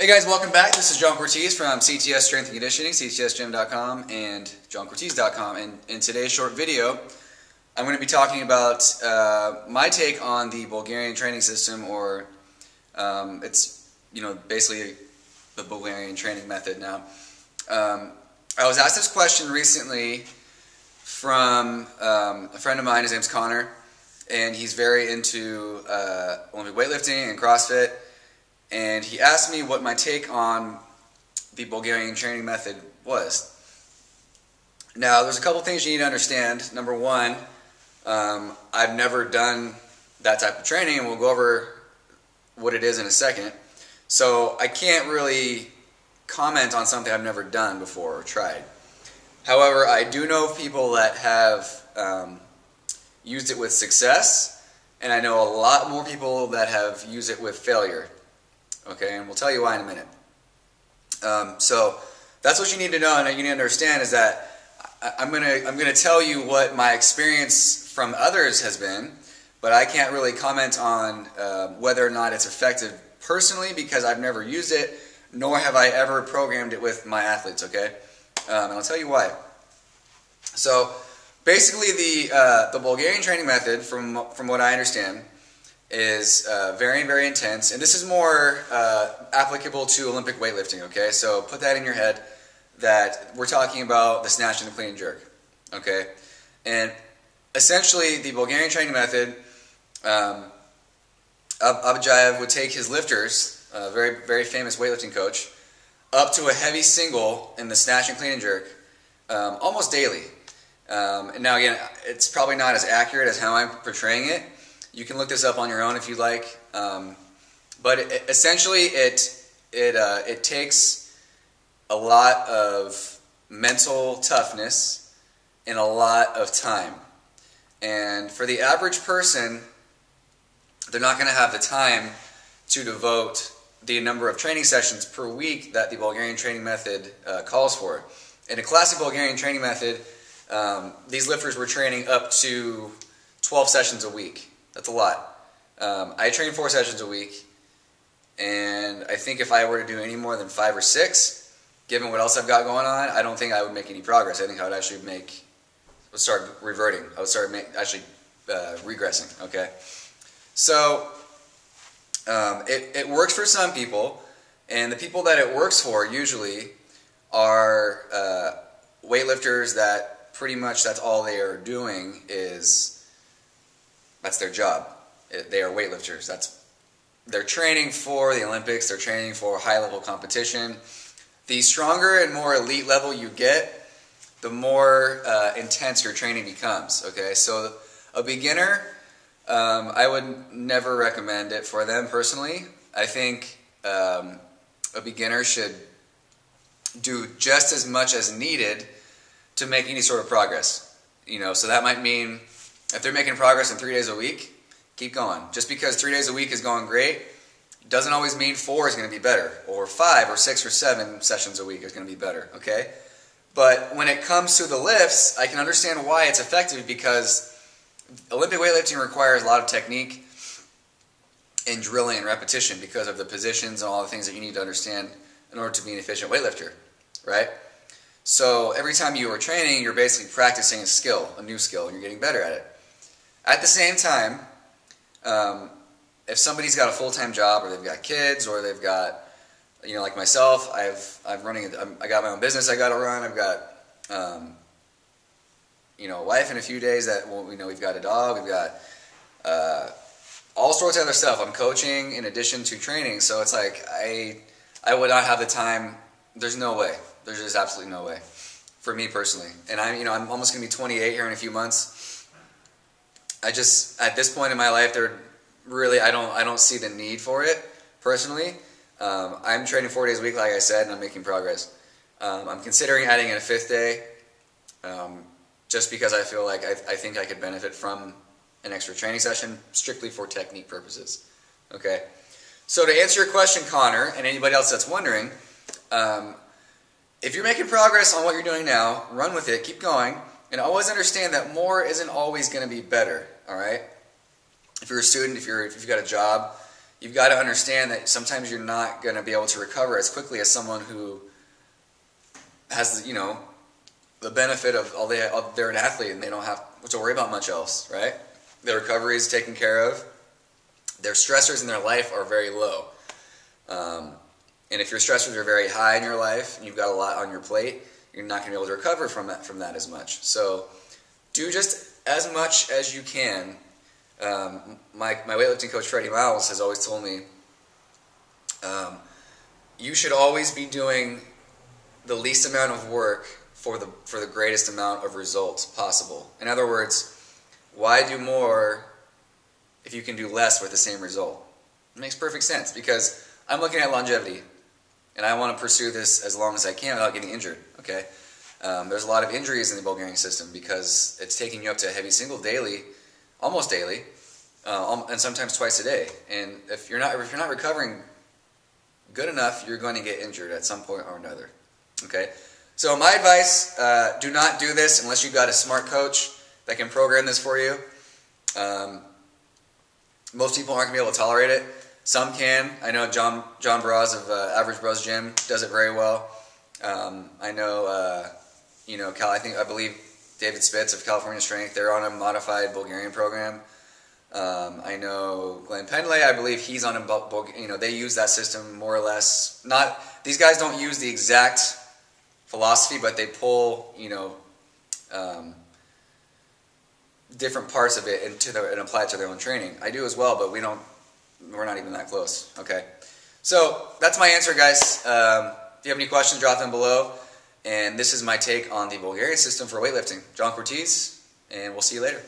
Hey guys, welcome back. This is John Cortese from CTS Strength and Conditioning, ctsgym.com and johncortese.com. And in today's short video, I'm going to be talking about my take on the Bulgarian training system, or it's basically the Bulgarian training method. Now, I was asked this question recently from a friend of mine. His name's Connor, and he's very into Olympic weightlifting and CrossFit. And he asked me what my take on the Bulgarian training method was. Now, there's a couple things you need to understand. Number one, I've never done that type of training, and we'll go over what it is in a second. So I can't really comment on something I've never done before or tried. However, I do know people that have used it with success, and I know a lot more people that have used it with failure. Okay, and we'll tell you why in a minute. So that's what you need to know, and you need to understand is that I'm gonna tell you what my experience from others has been, but I can't really comment on whether or not it's effective personally because I've never used it, nor have I ever programmed it with my athletes. Okay, and I'll tell you why. So basically, the Bulgarian training method, from what I understand, is very, very intense, and this is more applicable to Olympic weightlifting, okay? So put that in your head that we're talking about the snatch and the clean and jerk, okay? And essentially, the Bulgarian training method, Abjayev would take his lifters, a very, very famous weightlifting coach, up to a heavy single in the snatch and clean and jerk almost daily. And now, again, it's probably not as accurate as how I'm portraying it. You can look this up on your own if you like, but essentially it takes a lot of mental toughness and a lot of time. And for the average person, they're not going to have the time to devote the number of training sessions per week that the Bulgarian training method calls for. In a classic Bulgarian training method, these lifters were training up to 12 sessions a week. That's a lot. I train 4 sessions a week, and I think if I were to do any more than 5 or 6, given what else I've got going on, I don't think I would make any progress. I think I would actually start reverting. I would start regressing. Okay, so it works for some people, and the people that it works for usually are weightlifters that pretty much that's all they are doing is. That's their job. They are weightlifters. They're training for the Olympics. They're training for high-level competition. The stronger and more elite level you get, the more intense your training becomes. Okay, so a beginner, I would never recommend it for them personally. I think a beginner should do just as much as needed to make any sort of progress. So that might mean, if they're making progress in 3 days a week, keep going. Just because 3 days a week is going great doesn't always mean 4 is going to be better, or 5 or 6 or 7 sessions a week is going to be better, okay? But when it comes to the lifts, I can understand why it's effective, because Olympic weightlifting requires a lot of technique and drilling and repetition because of the positions and all the things that you need to understand in order to be an efficient weightlifter, right? So every time you are training, you're basically practicing a skill, a new skill, and you're getting better at it. At the same time, if somebody's got a full-time job, or they've got kids, or they've got, like myself, I got my own business I got to run. I've got, a wife in a few days that, we've got a dog, we've got all sorts of other stuff. I'm coaching in addition to training, so it's like I would not have the time. There's no way. There's just absolutely no way for me personally. And I'm almost going to be 28 here in a few months. At this point in my life, I don't see the need for it personally. I'm training 4 days a week, like I said, and I'm making progress. I'm considering adding in a 5th day, just because I feel like I think I could benefit from an extra training session strictly for technique purposes. Okay. So to answer your question, Connor, and anybody else that's wondering, if you're making progress on what you're doing now, run with it, keep going, and always understand that more isn't always going to be better, all right? If you're a student, if you've got a job, you've got to understand that sometimes you're not going to be able to recover as quickly as someone who has, you know, the benefit of they're an athlete and they don't have to worry about much else, right? Their recovery is taken care of. Their stressors in their life are very low. And if your stressors are very high in your life and you've got a lot on your plate, you're not going to be able to recover from that as much. So do just as much as you can. My weightlifting coach, Freddie Miles, has always told me you should always be doing the least amount of work for the greatest amount of results possible. In other words, why do more if you can do less with the same result? It makes perfect sense because I'm looking at longevity and I want to pursue this as long as I can without getting injured. Okay, there's a lot of injuries in the Bulgarian system because it's taking you up to a heavy single daily, almost daily, and sometimes twice a day. And if you're not recovering good enough, you're going to get injured at some point or another. Okay, so my advice: do not do this unless you've got a smart coach that can program this for you. Most people aren't going to be able to tolerate it. Some can. I know John Braz of Average Bros Gym does it very well. I know, I believe David Spitz of California Strength, they're on a modified Bulgarian program. I know Glenn Pendlay, I believe he's on a, they use that system more or less. These guys don't use the exact philosophy, but they pull, different parts of it and apply it to their own training. I do as well, but we're not even that close. Okay, so that's my answer, guys. If you have any questions, drop them below. And this is my take on the Bulgarian system for weightlifting. John Cortese, and we'll see you later.